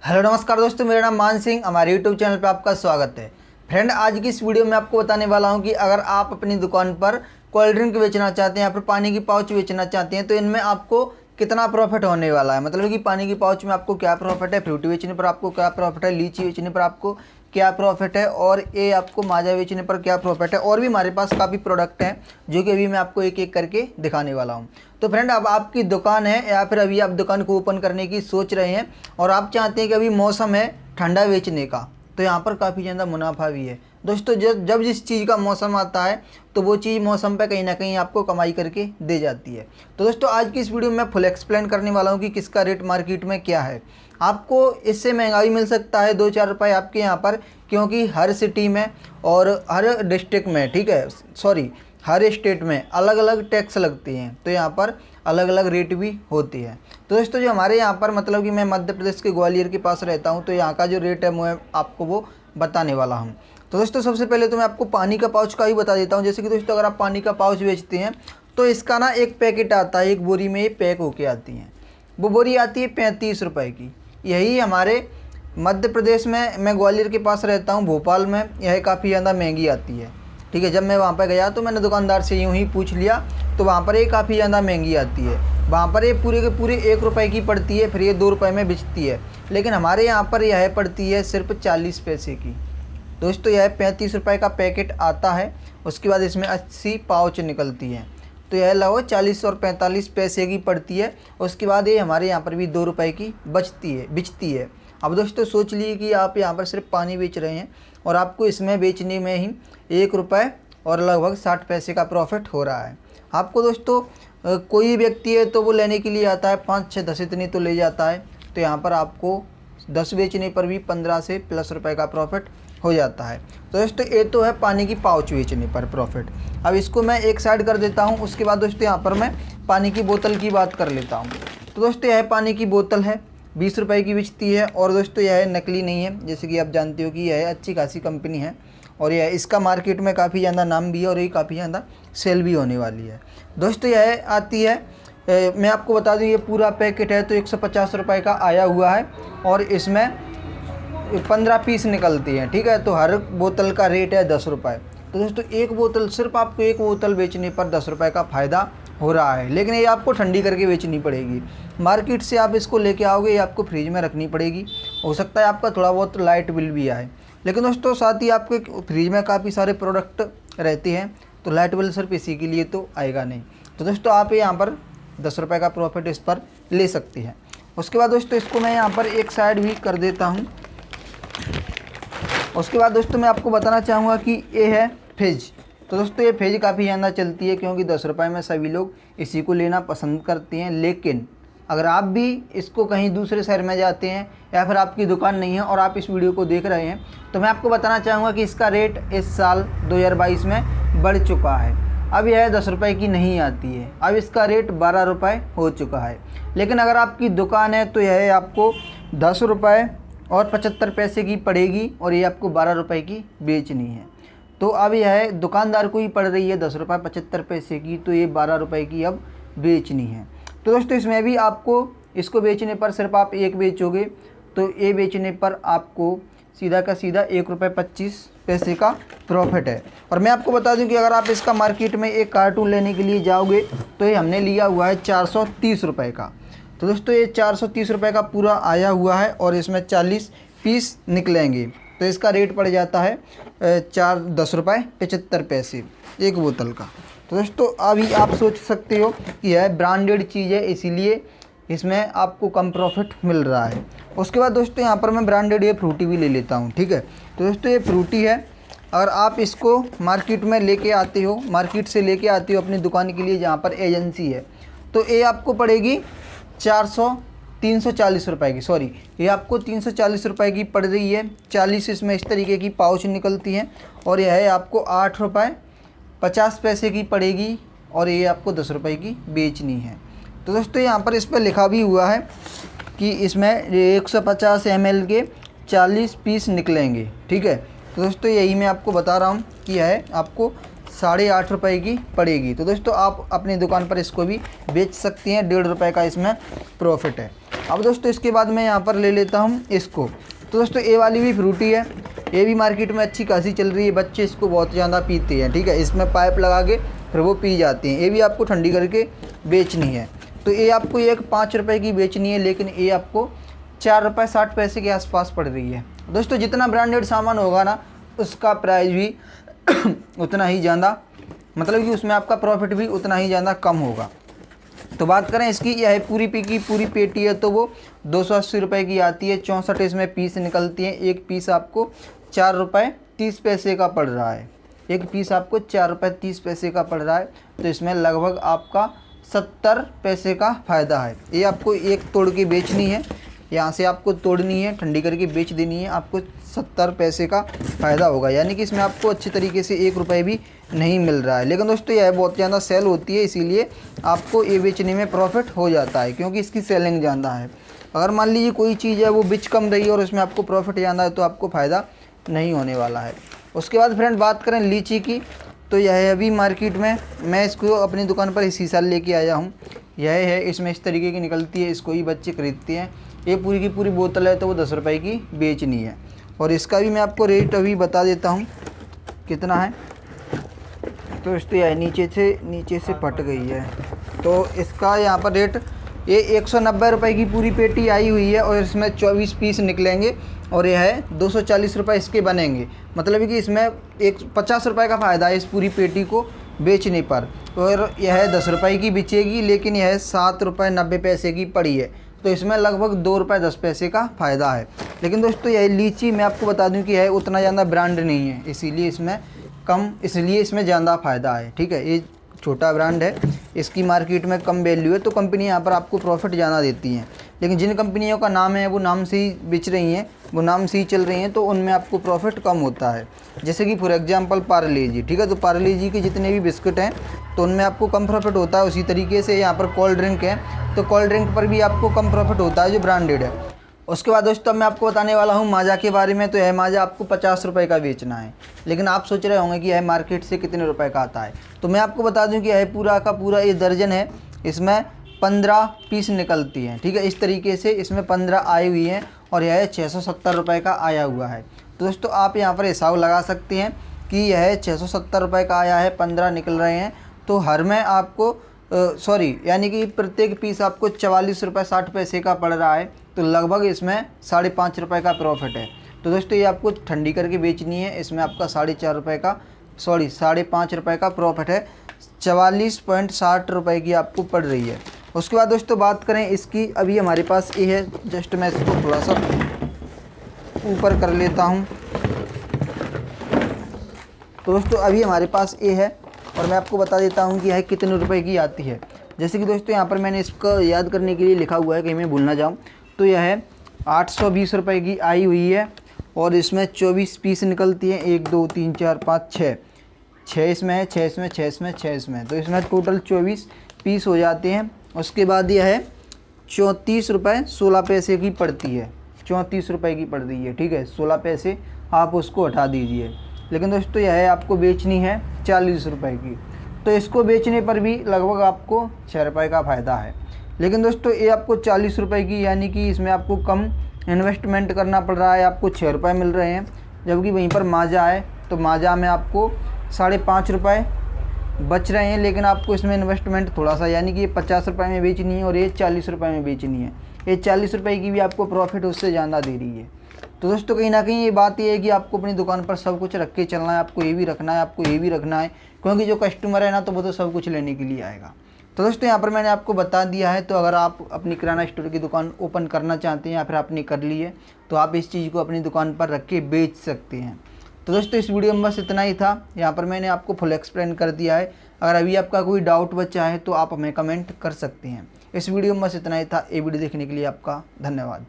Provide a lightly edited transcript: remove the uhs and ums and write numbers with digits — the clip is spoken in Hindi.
हेलो नमस्कार दोस्तों, मेरा नाम मान सिंह, हमारे यूट्यूब चैनल पर आपका स्वागत है। फ्रेंड, आज की इस वीडियो में आपको बताने वाला हूं कि अगर आप अपनी दुकान पर कोल्ड ड्रिंक बेचना चाहते हैं या फिर पानी की पाउच बेचना चाहते हैं तो इनमें आपको कितना प्रॉफिट होने वाला है। मतलब कि पानी की पाउच में आपको क्या प्रॉफिट है, फ्रूटी बेचने पर आपको क्या प्रॉफिट है, लीची बेचने पर आपको क्या प्रॉफिट है और ये आपको माजा बेचने पर क्या प्रॉफिट है। और भी हमारे पास काफ़ी प्रोडक्ट हैं जो कि अभी मैं आपको एक एक करके दिखाने वाला हूं। तो फ्रेंड, अब आपकी दुकान है या फिर अभी आप दुकान को ओपन करने की सोच रहे हैं और आप चाहते हैं कि अभी मौसम है ठंडा बेचने का, तो यहाँ पर काफ़ी ज़्यादा मुनाफा भी है दोस्तों। जब जिस चीज़ का मौसम आता है तो वो चीज़ मौसम पे कहीं ना कहीं आपको कमाई करके दे जाती है। तो दोस्तों, आज की इस वीडियो में मैं फुल एक्सप्लेन करने वाला हूँ कि किसका रेट मार्केट में क्या है। आपको इससे महंगा भी मिल सकता है 2-4 रुपये आपके यहाँ पर, क्योंकि हर सिटी में और हर डिस्ट्रिक्ट में, ठीक है, सॉरी, हर स्टेट में अलग अलग टैक्स लगती हैं, तो यहाँ पर अलग अलग रेट भी होती है। तो दोस्तों, जो हमारे यहाँ पर, मतलब कि मैं मध्य प्रदेश के ग्वालियर के पास रहता हूँ, तो यहाँ का जो रेट है मैं आपको वो बताने वाला हूँ। तो दोस्तों, सबसे पहले तो मैं आपको पानी का पाउच का ही बता देता हूँ। जैसे कि दोस्तों, अगर आप पानी का पाउच बेचते हैं तो इसका ना एक पैकेट आता है, एक बोरी में ये पैक होके आती हैं। वो बोरी आती है 35 रुपये की। यही हमारे मध्य प्रदेश में, मैं ग्वालियर के पास रहता हूँ, भोपाल में यह काफ़ी ज़्यादा महंगी आती है। ठीक है, जब मैं वहाँ पर गया तो मैंने दुकानदार से यूँ ही पूछ लिया, तो वहाँ पर ये काफ़ी ज़्यादा महंगी आती है। वहाँ पर ये पूरे के पूरे 1 रुपये की पड़ती है, फिर ये 2 रुपये में बिकती है। लेकिन हमारे यहाँ पर यह पड़ती है सिर्फ 40 पैसे की। दोस्तों, यह 35 रुपये का पैकेट आता है, उसके बाद इसमें 80 पाउच निकलती है, तो यह लगभग 40 और 45 पैसे की पड़ती है। उसके बाद ये हमारे यहाँ पर भी 2 रुपये की बिचती है। अब दोस्तों, सोच लिए कि आप यहाँ पर सिर्फ पानी बेच रहे हैं और आपको इसमें बेचने में ही 1 रुपये और लगभग 60 पैसे का प्रॉफिट हो रहा है। आपको दोस्तों, कोई व्यक्ति है तो वो लेने के लिए आता है 5, 6, 10 इतनी तो ले जाता है, तो यहाँ पर आपको 10 बेचने पर भी 15 से प्लस रुपये का प्रॉफिट हो जाता है। तो दोस्तों, ये तो है पानी की पाउच बेचने पर प्रॉफिट। अब इसको मैं एक साइड कर देता हूँ। उसके बाद दोस्तों, यहाँ पर मैं पानी की बोतल की बात कर लेता हूँ। तो दोस्तों, यह पानी की बोतल है, 20 रुपये की बिकती है। और दोस्तों, यह नकली नहीं है, जैसे कि आप जानते हो कि यह अच्छी खासी कंपनी है और यह इसका मार्केट में काफ़ी ज़्यादा नाम भी है और ये काफ़ी ज़्यादा सेल भी होने वाली है। दोस्तों, यह आती है, मैं आपको बता दूं, ये पूरा पैकेट है तो 150 रुपये का आया हुआ है और इसमें 15 पीस निकलती हैं। ठीक है, तो हर बोतल का रेट है 10 रुपये। तो दोस्तों, एक बोतल, सिर्फ आपको एक बोतल बेचने पर 10 रुपये का फ़ायदा हो रहा है। लेकिन ये आपको ठंडी करके बेचनी पड़ेगी। मार्केट से आप इसको लेके आओगे, ये आपको फ्रिज में रखनी पड़ेगी। हो सकता है आपका थोड़ा बहुत लाइट बिल भी आए, लेकिन दोस्तों साथ ही आपके फ्रिज में काफ़ी सारे प्रोडक्ट रहते हैं, तो लाइट बिल सिर्फ इसी के लिए तो आएगा नहीं। तो दोस्तों, आप यहाँ पर 10 रुपये का प्रॉफिट इस पर ले सकती हैं। उसके बाद दोस्तों, इसको मैं यहाँ पर एक साइड भी कर देता हूँ। उसके बाद दोस्तों, मैं आपको बताना चाहूँगा कि ये है फ्रिज। तो दोस्तों, ये फ्रिज काफ़ी ज़्यादा चलती है, क्योंकि 10 रुपये में सभी लोग इसी को लेना पसंद करते हैं। लेकिन अगर आप भी इसको कहीं दूसरे शहर में जाते हैं या फिर आपकी दुकान नहीं है और आप इस वीडियो को देख रहे हैं, तो मैं आपको बताना चाहूँगा कि इसका रेट इस साल 2022 में बढ़ चुका है। अब यह 10 रुपये की नहीं आती है, अब इसका रेट 12 रुपये हो चुका है। लेकिन अगर आपकी दुकान है तो यह आपको 10 रुपये और 75 पैसे की पड़ेगी और ये आपको 12 रुपये की बेचनी है। तो अब यह दुकानदार को ही पड़ रही है 10 रुपये 75 पैसे की, तो ये 12 रुपये की अब बेचनी है। तो दोस्तों, इसमें भी आपको इसको बेचने पर, सिर्फ आप एक बेचोगे तो ये बेचने पर आपको सीधा का सीधा 1 रुपये 25 पैसे का प्रॉफिट है। और मैं आपको बता दूं कि अगर आप इसका मार्केट में एक कार्टून लेने के लिए जाओगे तो ये हमने लिया हुआ है 430 रुपये का। तो दोस्तों, ये 430 रुपये का पूरा आया हुआ है और इसमें 40 पीस निकलेंगे, तो इसका रेट पड़ जाता है 10 रुपये 75 पैसे एक बोतल का। तो दोस्तों, अभी आप सोच सकते हो कि यह ब्रांडेड चीज़ है, इसीलिए इसमें आपको कम प्रॉफिट मिल रहा है। उसके बाद दोस्तों, यहाँ पर मैं ब्रांडेड ये फ्रूटी भी ले लेता हूँ। ठीक है, तो दोस्तों, ये फ्रूटी है। अगर आप इसको मार्केट में लेके आते हो, मार्केट से लेके आते हो अपनी दुकान के लिए जहाँ पर एजेंसी है, तो ये आपको पड़ेगी 340 रुपये की, सॉरी, ये आपको 340 रुपये की पड़ रही है। 40 इसमें इस तरीके की पाउच निकलती हैं और यह है आपको 8 रुपये 50 पैसे की पड़ेगी और ये आपको 10 रुपये की बेचनी है। तो दोस्तों, यहाँ पर इस पर लिखा भी हुआ है कि इसमें 150 ml के 40 पीस निकलेंगे। ठीक है, तो दोस्तों, यही मैं आपको बता रहा हूँ कि यह आपको 8.5 रुपये की पड़ेगी। तो दोस्तों, आप अपनी दुकान पर इसको भी बेच सकती हैं, 1.5 रुपये का इसमें प्रॉफिट है। अब दोस्तों इसके बाद मैं यहाँ पर ले लेता हूँ इसको। तो दोस्तों ये वाली भी फ्रूटी है, ये भी मार्केट में अच्छी खासी चल रही है, बच्चे इसको बहुत ज़्यादा पीते हैं, ठीक है। इसमें पाइप लगा के फिर वो पी जाते हैं। ये भी आपको ठंडी करके बेचनी है। तो ये आपको एक 5 रुपये की बेचनी है, लेकिन ये आपको 4 रुपये 60 पैसे के आसपास पड़ रही है। दोस्तों जितना ब्रांडेड सामान होगा ना, उसका प्राइस भी उतना ही ज़्यादा, मतलब कि उसमें आपका प्रॉफिट भी उतना ही ज़्यादा कम होगा। तो बात करें इसकी, यह पूरी की पूरी पेटी है तो वो 280 रुपये की आती है। 64 इसमें पीस निकलती हैं। एक पीस आपको 4 रुपये 30 पैसे का पड़ रहा है। एक पीस आपको 4 रुपये 30 पैसे का पड़ रहा है। तो इसमें लगभग आपका 70 पैसे का फ़ायदा है। ये आपको एक तोड़ के बेचनी है, यहाँ से आपको तोड़नी है, ठंडी करके बेच देनी है, आपको 70 पैसे का फ़ायदा होगा। यानी कि इसमें आपको अच्छी तरीके से 1 रुपये भी नहीं मिल रहा है। लेकिन दोस्तों यह बहुत ज़्यादा सेल होती है, इसीलिए आपको ये बेचने में प्रॉफिट हो जाता है, क्योंकि इसकी सेलिंग ज़्यादा है। अगर मान लीजिए कोई चीज़ है वो बिच कम रही है और उसमें आपको प्रॉफिट ज़्यादा है, तो आपको फ़ायदा नहीं होने वाला है। उसके बाद फ्रेंड बात करें लीची की, तो यह है अभी मार्केट में, मैं इसको अपनी दुकान पर इसी साल लेके आया हूँ। यह है, इसमें इस तरीके की निकलती है, इसको ही बच्चे खरीदते हैं। ये पूरी की पूरी बोतल है तो वो 10 रुपये की बेचनी है। और इसका भी मैं आपको रेट अभी बता देता हूँ कितना है। तो इस तो यह नीचे से फट गई है, तो इसका यहाँ पर रेट ये 190 रुपये की पूरी पेटी आई हुई है, और इसमें 24 पीस निकलेंगे, और यह है 240 रुपये इसके बनेंगे। मतलब कि इसमें 50 रुपये का फ़ायदा है इस पूरी पेटी को बेचने पर। और यह 10 रुपये की बिचेगी, लेकिन यह 7 रुपये 90 पैसे की पड़ी है। तो इसमें लगभग 2 रुपये 10 पैसे का फ़ायदा है। लेकिन दोस्तों यह लीची मैं आपको बता दूं कि यह उतना ज़्यादा ब्रांड नहीं है, इसीलिए इसमें ज़्यादा फ़ायदा है, ठीक है। ये छोटा ब्रांड है, इसकी मार्केट में कम वैल्यू है, तो कंपनी यहाँ पर आपको प्रॉफिट ज़्यादा देती हैं। लेकिन जिन कंपनियों का नाम है वो नाम से ही बिच रही हैं, वो नाम से ही चल रही हैं, तो उनमें आपको प्रॉफिट कम होता है। जैसे कि फॉर एग्जांपल पार्ले जी, ठीक है। तो पार्ले जी के जितने भी बिस्किट हैं तो उनमें आपको कम प्रॉफिट होता है। उसी तरीके से यहाँ पर कोल्ड ड्रिंक है, तो कोल्ड ड्रिंक पर भी आपको कम प्रॉफिट होता है जो ब्रांडेड है। उसके बाद दोस्तों मैं आपको बताने वाला हूँ माजा के बारे में। तो यह माजा आपको 50 रुपये का बेचना है। लेकिन आप सोच रहे होंगे कि यह मार्केट से कितने रुपए का आता है। तो मैं आपको बता दूं कि यह पूरा का पूरा ये दर्जन है, इसमें 15 पीस निकलती हैं, ठीक है। इस तरीके से इसमें 15 आई हुई हैं, और यह 670 रुपये का आया हुआ है। तो दोस्तों आप यहाँ पर हिसाब लगा सकते हैं कि यह 670 रुपये का आया है, 15 निकल रहे हैं। तो हर में आपको यानी कि प्रत्येक पीस आपको 44 रुपये 60 पैसे का पड़ रहा है। तो लगभग इसमें 5.5 रुपये का प्रॉफिट है। तो दोस्तों ये आपको ठंडी करके बेचनी है, इसमें आपका 5.5 रुपये का प्रॉफिट है। 44.60 रुपये की आपको पड़ रही है। उसके बाद दोस्तों बात करें इसकी, अभी हमारे पास ये है, जस्ट मैं इसको थोड़ा सा ऊपर कर लेता हूँ। तो दोस्तों अभी हमारे पास ये है, और मैं आपको बता देता हूँ कि यह कितने रुपए की आती है। जैसे कि दोस्तों यहाँ पर मैंने इसको याद करने के लिए लिखा हुआ है, कहीं मैं भूल ना जाऊँ। तो यह है 820 रुपये की आई हुई है, और इसमें 24 पीस निकलती हैं। 1 2 3 4 5 6 इसमें है, 6 इसमें, 6 इसमें, 6 इसमें। तो इसमें टोटल 24 पीस हो जाते हैं। उसके बाद यह है 34 रुपये 16 पैसे की पड़ती है। 34 रुपये की पड़ रही है, ठीक है। 16 पैसे आप उसको हटा दीजिए। लेकिन दोस्तों यह है आपको बेचनी है 40 रुपये की। तो इसको बेचने पर भी लगभग आपको 6 रुपये का फ़ायदा है। लेकिन दोस्तों ये आपको 40 रुपये की, यानी कि इसमें आपको कम इन्वेस्टमेंट करना पड़ रहा है, आपको 6 रुपये मिल रहे हैं। जबकि वहीं पर माजा है, तो माजा में आपको 5.5 रुपये बच रहे हैं। लेकिन आपको इसमें इन्वेस्टमेंट थोड़ा सा, यानी कि ये 50 रुपये में बेचनी है और ये 40 रुपये में बेचनी है। ये 40 रुपये की भी आपको प्रॉफिट उससे ज़्यादा दे रही है। तो दोस्तों कहीं ना कहीं ये बात ये है कि आपको अपनी दुकान पर सब कुछ रख के चलना है। आपको ये भी रखना है, आपको ये भी रखना है, क्योंकि जो कस्टमर है ना, तो वो तो सब कुछ लेने के लिए आएगा। तो दोस्तों यहाँ पर मैंने आपको बता दिया है। तो अगर आप अपनी किराना स्टोर की दुकान ओपन करना चाहते हैं, या फिर आपने कर ली है, तो आप इस चीज़ को अपनी दुकान पर रख के बेच सकते हैं। तो दोस्तों इस वीडियो में बस इतना ही था। यहाँ पर मैंने आपको फुल एक्सप्लेन कर दिया है। अगर अभी आपका कोई डाउट बचा है तो आप हमें कमेंट कर सकते हैं। इस वीडियो में बस इतना ही था। ये वीडियो देखने के लिए आपका धन्यवाद।